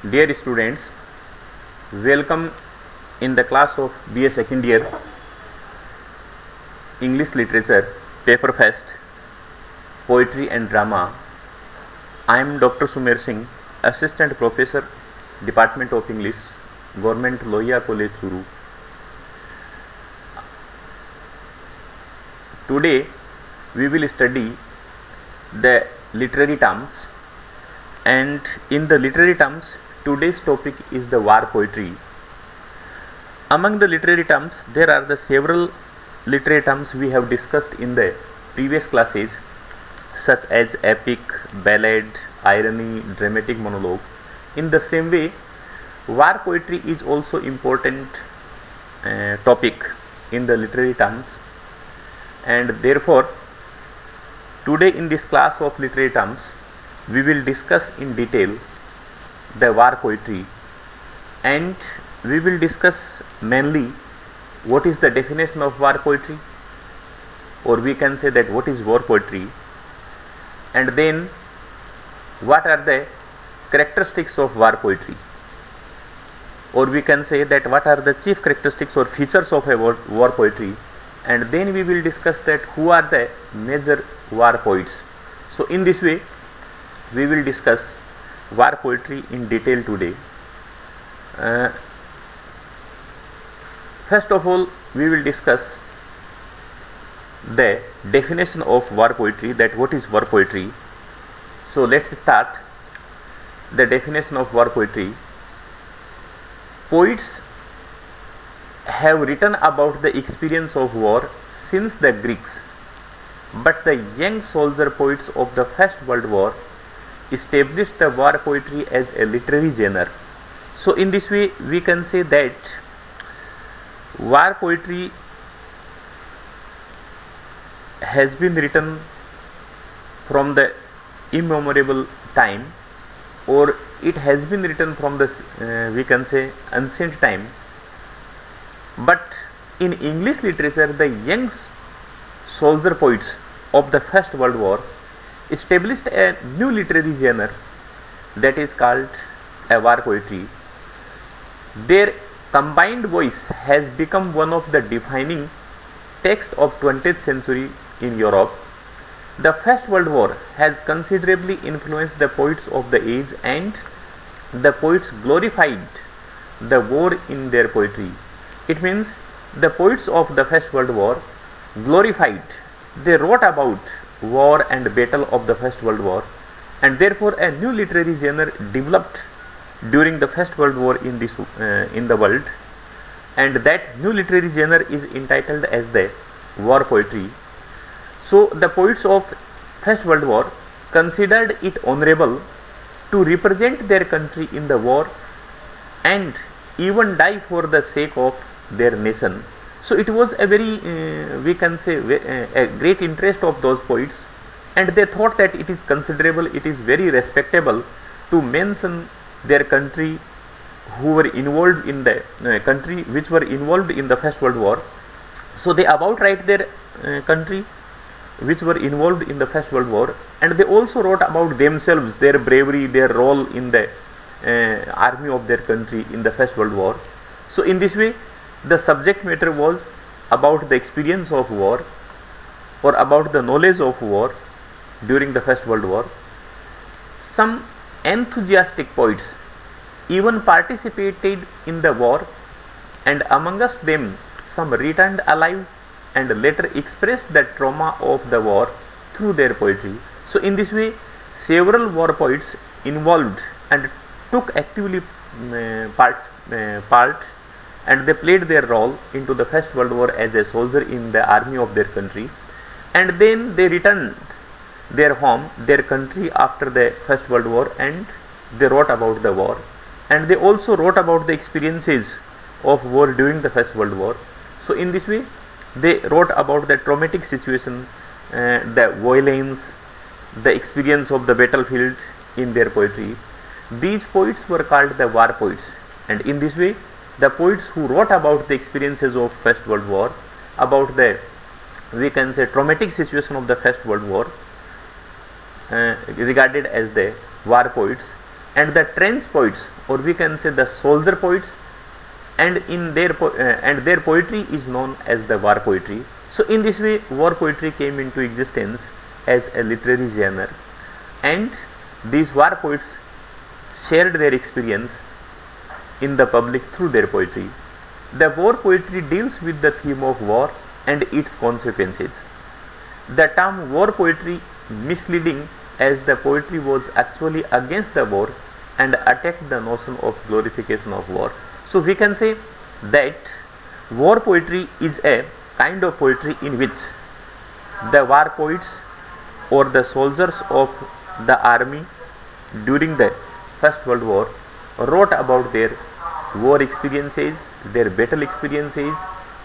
Dear students, welcome in the class of BA second year English Literature Paper Fest Poetry and Drama. I am Dr. Sumer Singh, Assistant Professor, Department of English, Government Lohiya College, Churu. Today we will study the literary terms, and in the literary terms today's topic is the war poetry. Among the literary terms there are the several literary terms we have discussed in the previous classes, such as epic, ballad, irony, dramatic monologue. In the same way, war poetry is also important topic in the literary terms, and therefore today in this class of literary terms we will discuss in detail the war poetry, and we will discuss mainly what is the definition of war poetry, or we can say that what is war poetry, and then what are the characteristics of war poetry, or we can say that what are the chief characteristics or features of a war poetry, and then we will discuss that who are the major war poets. So in this way we will discuss war poetry in detail today. First of all, we will discuss the definition of war poetry, that what is war poetry. So let's start the definition of war poetry. Poets have written about the experience of war since the Greeks, but the young soldier poets of the First World War established the war poetry as a literary genre. So in this way we can say that war poetry has been written from the immemorable time, or it has been written from the we can say ancient time. But in English literature, the young soldier poets of the First World War established a new literary genre that is called a war poetry. Their combined voice has become one of the defining texts of 20th century in Europe. The First World War has considerably influenced the poets of the age, and the poets glorified the war in their poetry. It means the poets of the First World War glorified, they wrote about war and battle of the First World War, and therefore a new literary genre developed during the First World War in the world, and that new literary genre is entitled as the war poetry. So the poets of First World War considered it honorable to represent their country in the war and even die for the sake of their nation. So it was a very we can say a great interest of those poets, and they thought that it is considerable, it is very respectable to mention their country who were involved in the country which were involved in the First World War. So they about write their country which were involved in the First World War, and they also wrote about themselves, their bravery, their role in the army of their country in the First World War. So in this way the subject matter was about the experience of war, or about the knowledge of war during the First World War. Some enthusiastic poets even participated in the war, and amongst them some returned alive and later expressed the trauma of the war through their poetry. So in this way several war poets involved and took actively part, and they played their role into the First World War as a soldier in the army of their country, and then they returned their home, their country, after the First World War, and they wrote about the war, and they also wrote about the experiences of war during the First World War. So in this way they wrote about the traumatic situation, the violence, the experience of the battlefield in their poetry. These poets were called the war poets, and in this way the poets who wrote about the experiences of First World War, about the we can say traumatic situation of the First World War, regarded as the war poets. and the trench poets, or we can say the soldier poets, and their poetry is known as the war poetry. So in this way, war poetry came into existence as a literary genre, and these war poets shared their experience in the public through their poetry. The war poetry deals with the theme of war and its consequences. The term war poetry misleading, as the poetry was actually against the war and attacked the notion of glorification of war. So we can say that war poetry is a kind of poetry in which the war poets or the soldiers of the army during the First World War wrote about their war experiences, their battle experiences,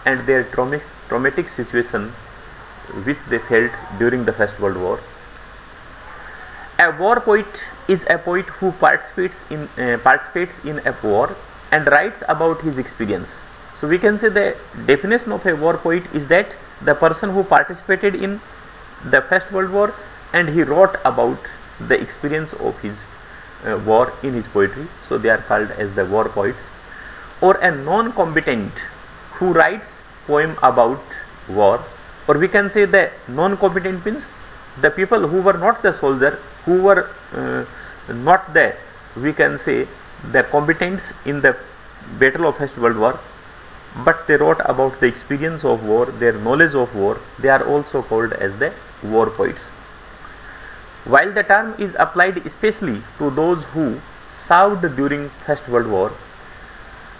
and their traumatic situation which they felt during the First World War. A war poet is a poet who participates in a war and writes about his experience. So we can say the definition of a war poet is that the person who participated in the First World War and he wrote about the experience of his war in his poetry. So they are called as the war poets. Or a non-combatant who writes poem about war, or we can say the non-combatant means the people who were not the soldier, who were not the, we can say, the combatants in the battle of First World War, but they wrote about the experience of war, their knowledge of war. They are also called as the war poets. While the term is applied especially to those who served during First World War,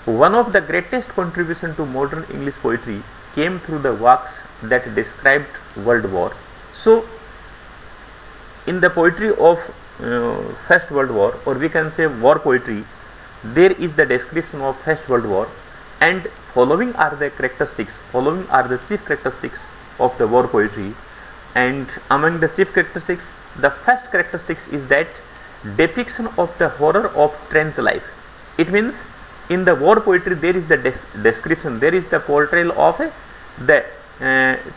one of the greatest contributions to modern English poetry came through the works that described World War. So in the poetry of First World War, or we can say war poetry, there is the description of First World War, and following are the chief characteristics of the war poetry. And among the chief characteristics, the first characteristics is that depiction of the horror of trench life. It means in the war poetry there is the description, there is the portrayal of the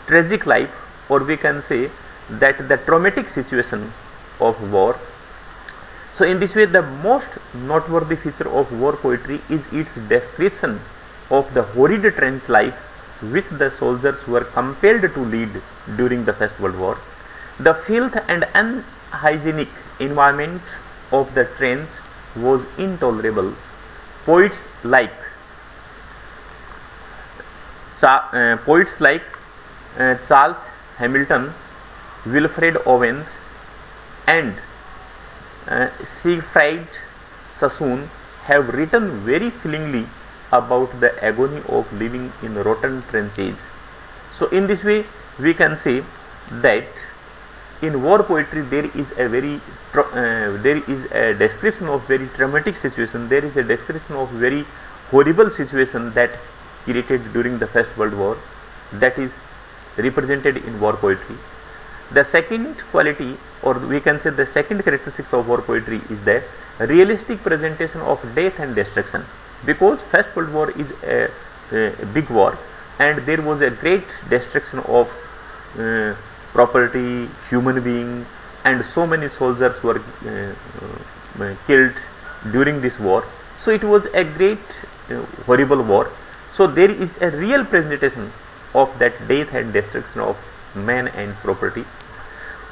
tragic life, or we can say that the traumatic situation of war. So in this way, the most noteworthy feature of war poetry is its description of the horrid trench life which the soldiers were compelled to lead during the First World War. The filth and unhygienic environment of the trench was intolerable. Poets like Charles Hamilton, Wilfred Owens, and Siegfried Sassoon have written very feelingly about the agony of living in rotten trenches. So in this way, we can say that in war poetry there is a description of very traumatic situation, there is a description of very horrible situation that created during the First World War, that is represented in war poetry. The second quality, or we can say the second characteristics of war poetry, is the realistic presentation of death and destruction, because First World War is a big war and there was a great destruction of property, human being, and so many soldiers were killed during this war. So it was a great horrible war. So there is a real presentation of that death and destruction of man and property.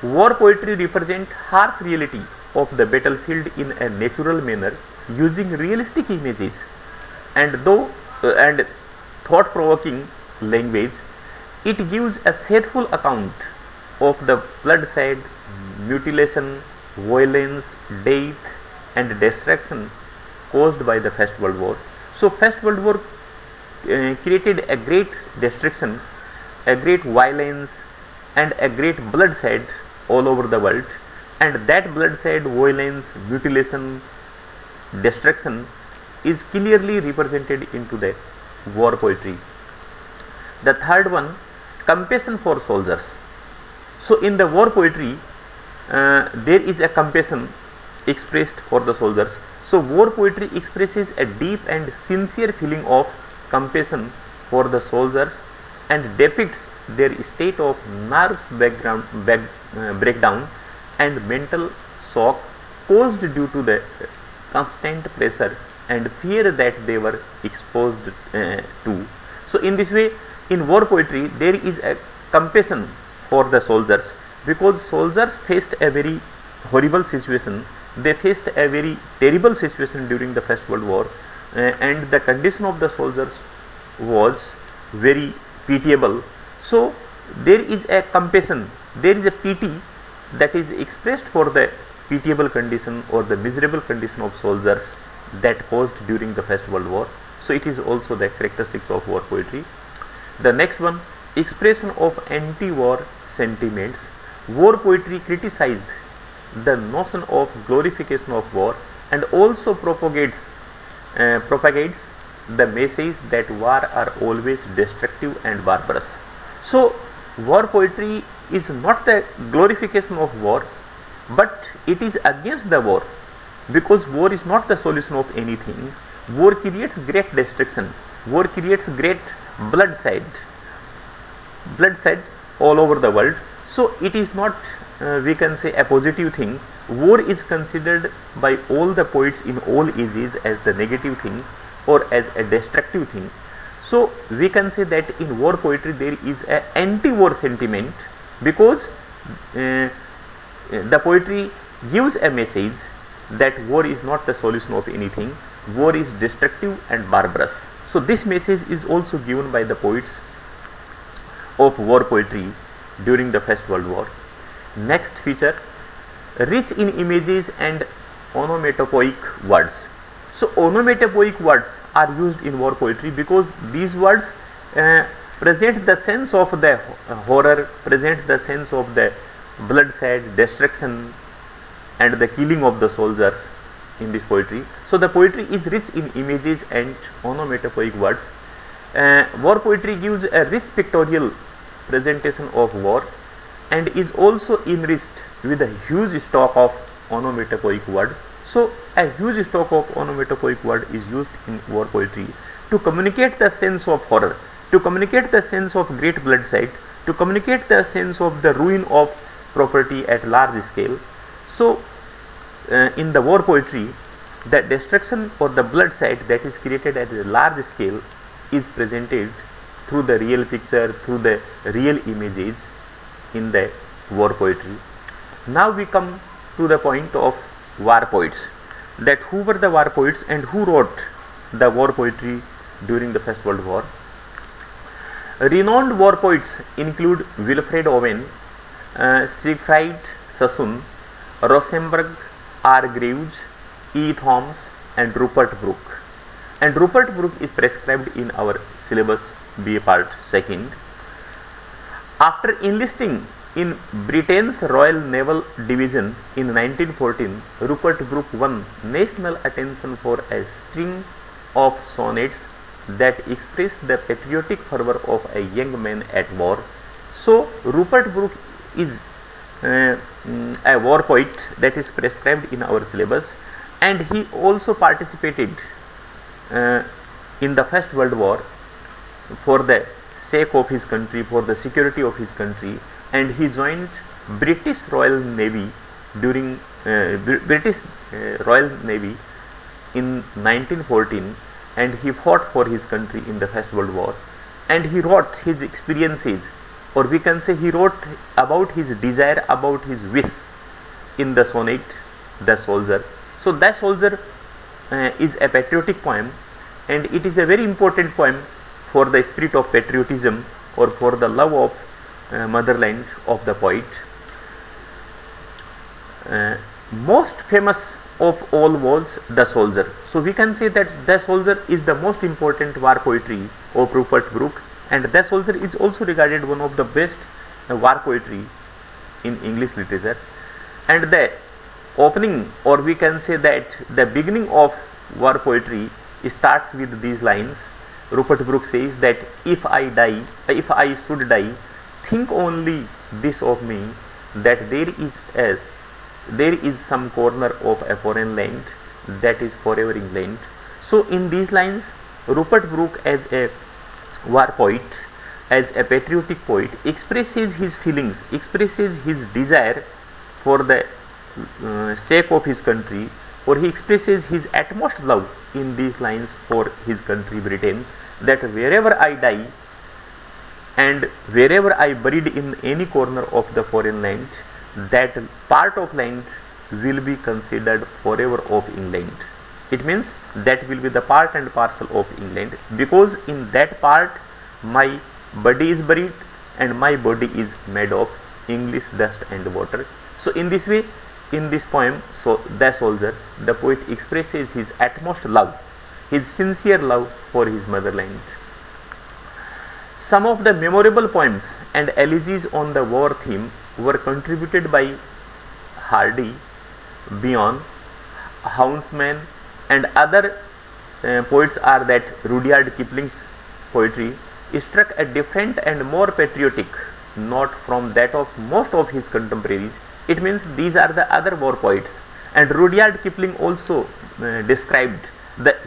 War poetry represents harsh reality of the battlefield in a natural manner, using realistic images and thought-provoking language. It gives a faithful account of the bloodshed, mutilation, violence, death, and destruction caused by the First World War. So First World War created a great destruction, a great violence, and a great bloodshed all over the world, and that bloodshed, violence, mutilation, destruction is clearly represented into the war poetry. The third one, compassion for soldiers. So in the war poetry there is a compassion expressed for the soldiers. So war poetry expresses a deep and sincere feeling of compassion for the soldiers and depicts their state of nervous breakdown and mental shock caused due to the constant pressure and fear that they were exposed to. So in this way, in war poetry there is a compassion for the soldiers, because soldiers faced a very horrible situation, they faced a very terrible situation during the First World War, and the condition of the soldiers was very pitiable. So there is a compassion, there is a pity that is expressed for the pitiable condition or the miserable condition of soldiers that caused during the First World War. So it is also the characteristics of war poetry. The next one, expression of anti-war sentiments. War poetry criticized the notion of glorification of war and also propagates the message that war are always destructive and barbarous. So war poetry is not the glorification of war, but it is against the war, because war is not the solution of anything. War creates great destruction, war creates great bloodshed all over the world. So it is not we can say a positive thing. War is considered by all the poets in all ages as the negative thing or as a destructive thing. So we can say that in war poetry there is an anti-war sentiment, because the poetry gives a message that war is not the solution of anything, war is destructive and barbarous. So this message is also given by the poets of war poetry during the First World War. Next feature, rich in images and onomatopoeic words. So onomatopoeic words are used in war poetry because these words present the sense of the horror, present the sense of the bloodshed, destruction and the killing of the soldiers in this poetry. So the poetry is rich in images and onomatopoeic words. War poetry gives a rich pictorial presentation of war and is also enriched with a huge stock of onomatopoeic word. So a huge stock of onomatopoeic word is used in war poetry to communicate the sense of horror, to communicate the sense of great bloodshed, to communicate the sense of the ruin of property at large scale. So in the war poetry, the destruction or the bloodshed that is created at a large scale is presented through the real picture, through the real images in the war poetry. Now we come to the point of war poets, that who were the war poets and who wrote the war poetry during the First World War. Renowned war poets include Wilfred Owen, Siegfried Sassoon, Rosenberg, R. Graves, E. Thoms and Rupert Brooke. And Rupert Brooke is prescribed in our syllabus B.A. Part 2nd. After enlisting in Britain's Royal Naval Division in 1914, Rupert Brooke won national attention for a string of sonnets that express the patriotic fervor of a young man at war. So Rupert Brooke is a war poet that is prescribed in our syllabus, and he also participated in the First World War for the sake of his country, for the security of his country, and he joined British Royal Navy during British Royal Navy in 1914, and he fought for his country in the First World War, and he wrote his experiences, or we can say he wrote about his desire, about his wish in the sonnet The Soldier. So The Soldier is a patriotic poem, and it is a very important poem for the spirit of patriotism or for the love of motherland of the poet. Most famous of all was The Soldier. So we can say that The Soldier is the most important war poetry of Rupert Brooke, and The Soldier is also regarded one of the best war poetry in English literature. And the opening, or we can say that the beginning of war poetry starts with these lines. Rupert Brooke says that if I should die, think only this of me, that there is some corner of a foreign land that is forever England. So in these lines, Rupert Brooke as a war poet, as a patriotic poet, expresses his feelings, expresses his desire for the sake of his country, or he expresses his utmost love in these lines for his country Britain, that wherever I die and wherever I buried in any corner of the foreign land, that part of land will be considered forever of England. It means that will be the part and parcel of England, because in that part my body is buried and my body is made of English dust and water. So in this way, in this poem, so the soldier, the poet expresses his utmost love, his sincere love for his motherland. Some of the memorable poems and elegies on the war theme were contributed by Hardy, Bion, Houndsman, and other poets are that Rudyard Kipling's poetry struck a different and more patriotic note from that of most of his contemporaries. It means these are the other war poets, and Rudyard Kipling also described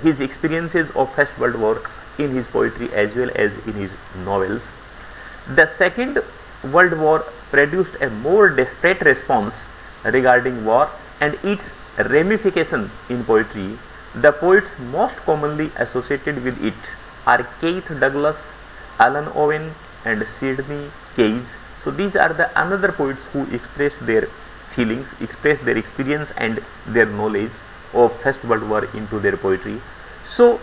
his experiences of First World War in his poetry as well as in his novels. The Second World War produced a more desperate response regarding war and its ramification in poetry. The poets most commonly associated with it are Keith Douglas, Alan Owen, and Sidney Cage. So these are the another poets who expressed their feelings, expressed their experience and their knowledge of First World War into their poetry. So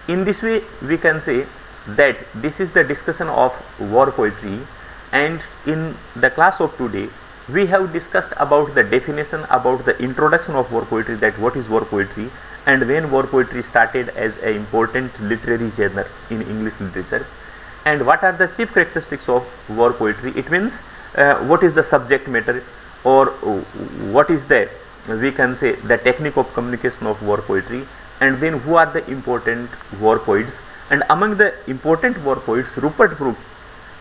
in this way we can say that this is the discussion of war poetry, and in the class of today we have discussed about the definition, about the introduction of war poetry, that what is war poetry and when war poetry started as an important literary genre in English literature, and what are the chief characteristics of war poetry. It means what is the subject matter, or what is the, we can say, the technique of communication of war poetry, and then who are the important war poets. And among the important war poets, Rupert Brooke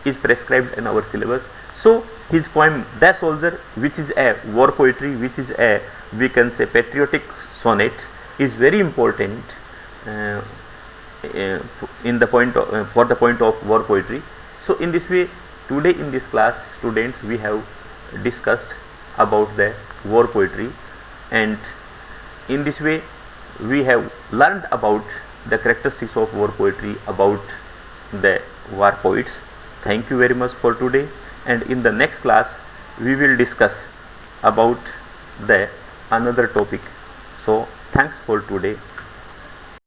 is prescribed in our syllabus. So his poem The Soldier, which is a war poetry, which is a, we can say, patriotic sonnet, is very important in the point of, for the point of war poetry. So in this way, today in this class, students, we have discussed about the war poetry, and in this way we have learned about the characteristics of war poetry, about the war poets. Thank you very much for today, and in the next class we will discuss about the another topic. So thanks for today.